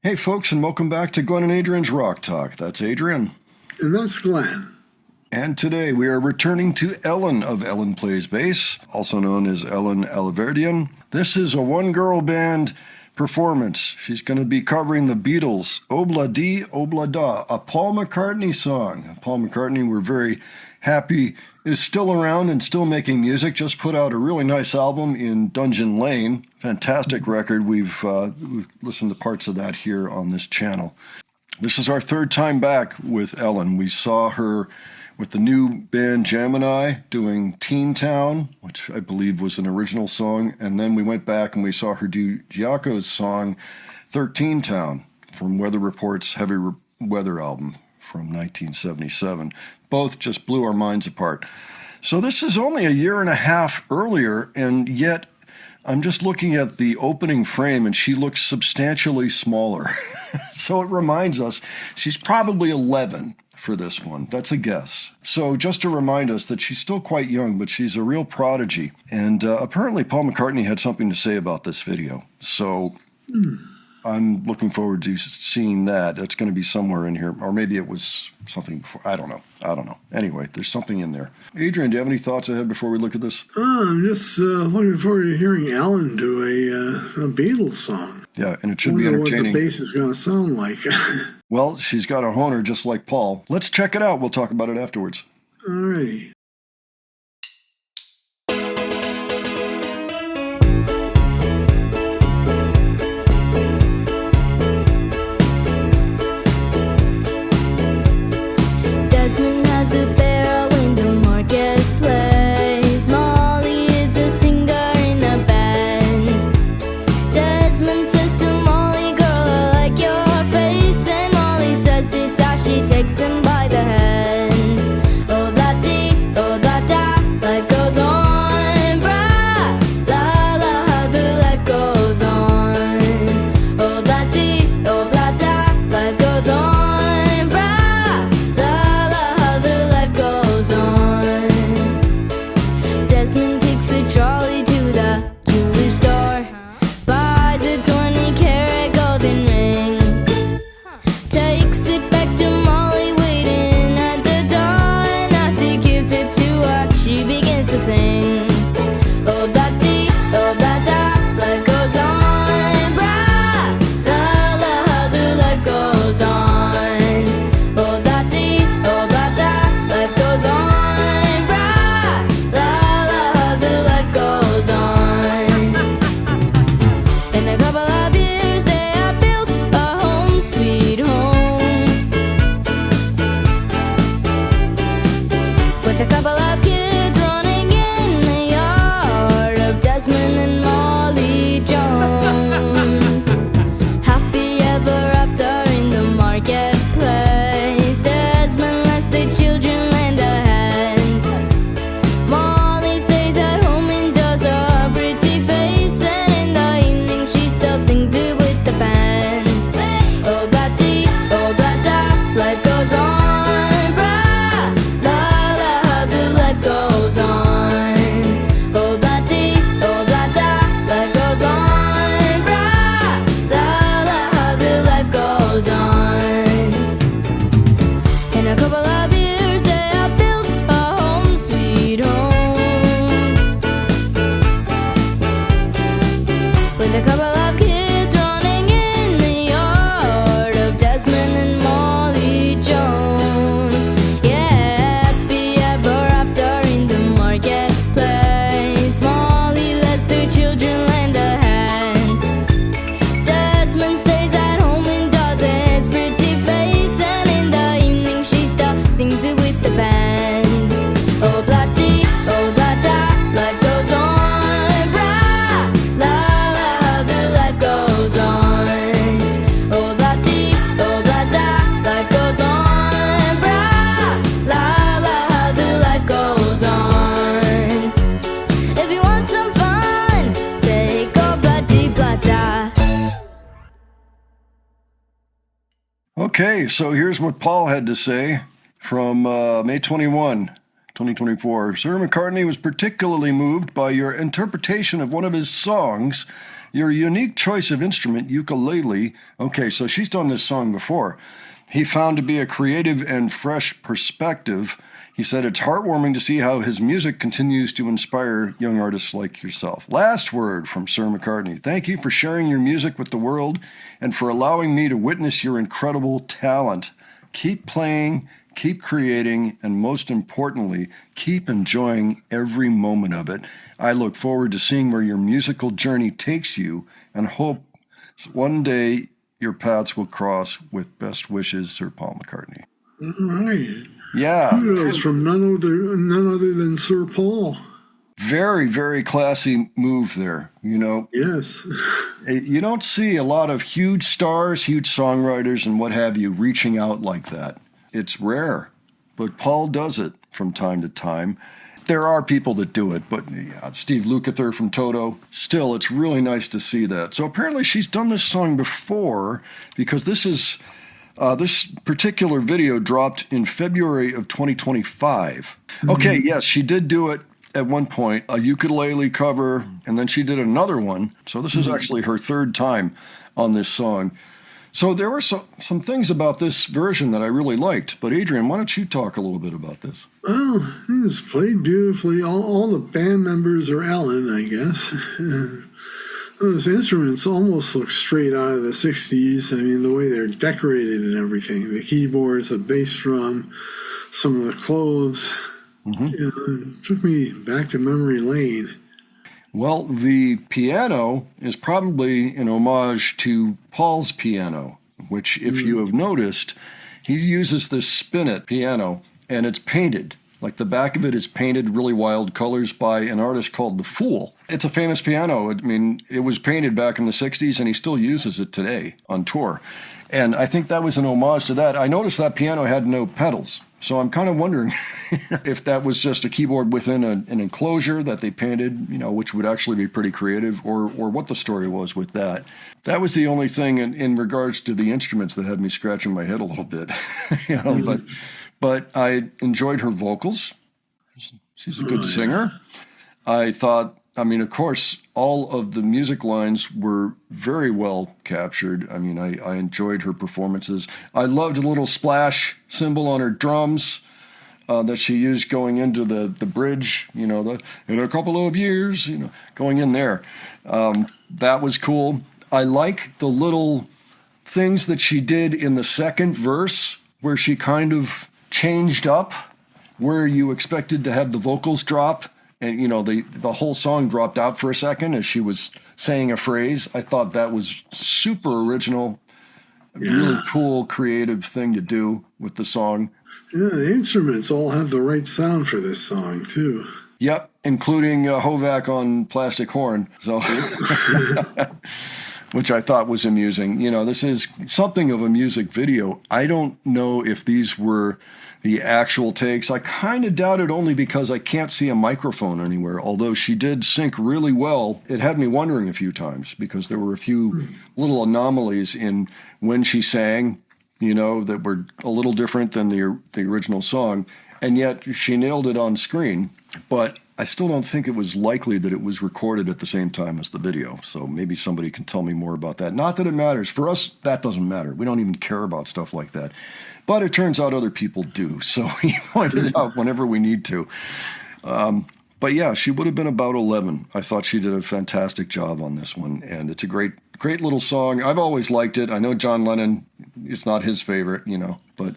Hey folks, and welcome back to Glenn and Adrian's Rock Talk. That's Adrian. And that's Glenn. And today we are returning to Ellen of Ellen Plays Bass, also known as Ellen Alaverdian. This is a one-girl band performance. She's going to be covering the Beatles' Obla Di Obla Da, a Paul McCartney song. Paul McCartney, we're very happy, is still around and still making music. Just put out a really nice album in Dungeon Lane. Fantastic record. We've listened to parts of that here on this channel. This is our third time back with Ellen. We saw her with the new band Gemini doing Teen Town, which I believe was an original song. And then we went back and we saw her do Giaco's song 13 Town from Weather Report's Heavy Weather album from 1977. Both just blew our minds apart. So this is only a year and a half earlier, and yet I'm just looking at the opening frame and she looks substantially smaller. So it reminds us she's probably 11 for this one. That's a guess. So just to remind us that she's still quite young, but she's a real prodigy. And apparently Paul McCartney had something to say about this video. So I'm looking forward to seeing that. It's going to be somewhere in here. Or maybe it was something before. I don't know. Anyway, there's something in there. Adrian, do you have any thoughts ahead before we look at this? I'm just looking forward to hearing Ellen do a Beatles song. Yeah, and it should be entertaining. What the bass is going to sound like. Well, she's got a honer just like Paul. Let's check it out. We'll talk about it afterwards. All right. Desmond has a barrel in the marketplace. Molly is a singer in a band. Desmond says to Molly, girl, I like your face. And Molly says this as she takes him by the hand. Oh, blah dee, oh, blah da, life goes on. Brah, la la, how the life goes on. Oh, blah dee, oh, blah da, life goes on. Desmond takes a trolley to the jewelry store, buys a 20-carat golden ring, takes it back to Molly waiting at the door, and as he gives it to her, she begins to sing. Oh, blah dee, oh, blah da, life goes on. Brah, la la, how the life goes on. Oh, blah dee, oh, blah da, life goes on. In a couple of years they have built a home sweet home, with a couple of kids running in the yard of Desmond and Molly Jones. Happy ever after in the marketplace. Desmond lets the children lend a hand. Molly stays at home and does a pretty face, and in the evening she still sings it with the band. Oh, blah dee, oh, blah da, life goes on. Brah, la la, how the life goes on. Oh, blah dee, oh, blah da, life goes on. Brah, la la, how the life goes on. In a couple of years they have built a home sweet home, with a couple of kids running in the yard of Desmond and Molly Jones. Yeah, happy ever after in the marketplace. Molly lets the children lend a hand. Desmond stays at home and does his pretty face, and in the evening she still sings it with the band. Oh, blah dee, oh, blah da, life goes on. Brah, la la, how the life goes on. Oh, blah dee, oh, blah da, life goes on. Brah, la la, how the life goes on. If you want some fun, take a blah dee, blah da. Okay, so here's what Paul had to say from May 21, 2024. Sir McCartney was particularly moved by your interpretation of one of his songs Your unique choice of instrument, ukulele. Okay, so she's done this song before. He found to be a creative and fresh perspective. He said it's heartwarming to see how his music continues to inspire young artists like yourself. Last word from Sir McCartney. Thank you for sharing your music with the world and for allowing me to witness your incredible talent. Keep playing, keep creating, and most importantly, keep enjoying every moment of it. I look forward to seeing where your musical journey takes you and hope one day your paths will cross. With best wishes, Sir Paul McCartney. All right. Yeah. Kudos from none other than Sir Paul. Very, very classy move there, you know. Yes. You don't see a lot of huge stars, huge songwriters, and what have you reaching out like that. It's rare, but Paul does it from time to time. There are people that do it, but yeah, Steve Lukather from Toto, still, it's really nice to see that. So apparently she's done this song before, because this particular video dropped in February of 2025. Okay, yes, she did do it at one point, a ukulele cover, and then she did another one. So this is actually her third time on this song. So there were some things about this version that I really liked. But Adrian, why don't you talk a little bit about this? Well, it's played beautifully. All the band members are Ellen, I guess. Those instruments almost look straight out of the 60s. I mean, the way they're decorated and everything. The keyboards, the bass drum, some of the clothes. It took me back to memory lane. Well, the piano is probably an homage to Paul's piano, which, if you have noticed, he uses this spinet piano, and it's painted. Like the back of it is painted really wild colors by an artist called The Fool. It's a famous piano. I mean, it was painted back in the 60s, and he still uses it today on tour. And I think that was an homage to that. I noticed that piano had no pedals. So I'm kind of wondering if that was just a keyboard within an enclosure that they painted, you know, which would actually be pretty creative, or what the story was with that. That was the only thing in regards to the instruments that had me scratching my head a little bit. You know, but I enjoyed her vocals. She's a good singer. I thought, I mean, of course, all of the music lines were very well captured. I mean, I enjoyed her performances. I loved the little splash cymbal on her drums that she used going into the bridge, you know, in a couple of years, you know, going in there. That was cool. I like the little things that she did in the second verse where she kind of changed up where you expected to have the vocals drop. And, you know, the whole song dropped out for a second as she was saying a phrase. I thought that was super original, really cool, creative thing to do with the song. Yeah, the instruments all have the right sound for this song, too. Yep, including Hovak on plastic horn, so which I thought was amusing. You know, this is something of a music video. I don't know if these were the actual takes. I kind of doubt it, only because I can't see a microphone anywhere, although she did sync really well. It had me wondering a few times because there were a few little anomalies in when she sang, you know, that were a little different than the original song, and yet she nailed it on screen. But I still don't think it was likely that it was recorded at the same time as the video. So maybe somebody can tell me more about that. Not that it matters. For us, that doesn't matter. We don't even care about stuff like that. But it turns out other people do. So we point it out whenever we need to. But yeah, she would have been about 11. I thought she did a fantastic job on this one. And it's a great little song. I've always liked it. I know John Lennon, it's not his favorite, you know, but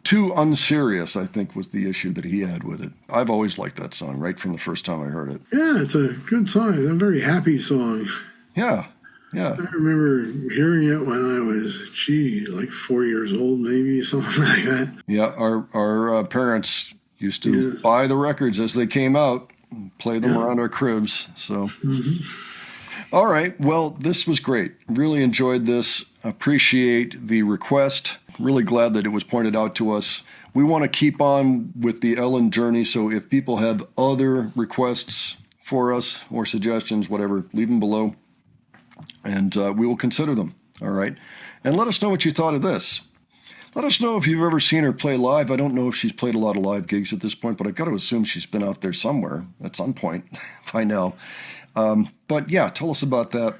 too unserious, I think, was the issue that he had with it. I've always liked that song right from the first time I heard it. Yeah, it's a good song. It's a very happy song. Yeah. I remember hearing it when I was, like 4 years old, maybe, something like that. Yeah, our parents used to buy the records as they came out, and play them around our cribs. So, All right. Well, this was great. Really enjoyed this. Appreciate the request. Really glad that it was pointed out to us. We want to keep on with the Ellen journey, so if people have other requests for us or suggestions, whatever, leave them below, and we will consider them. All right. And let us know what you thought of this. Let us know if you've ever seen her play live. I don't know if she's played a lot of live gigs at this point, but I've got to assume she's been out there somewhere at some point by now. But yeah, tell us about that.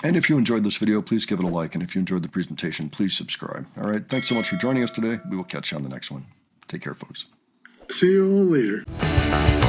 And if you enjoyed this video, please give it a like. And if you enjoyed the presentation, please subscribe. All right. Thanks so much for joining us today. We will catch you on the next one. Take care, folks. See you all later.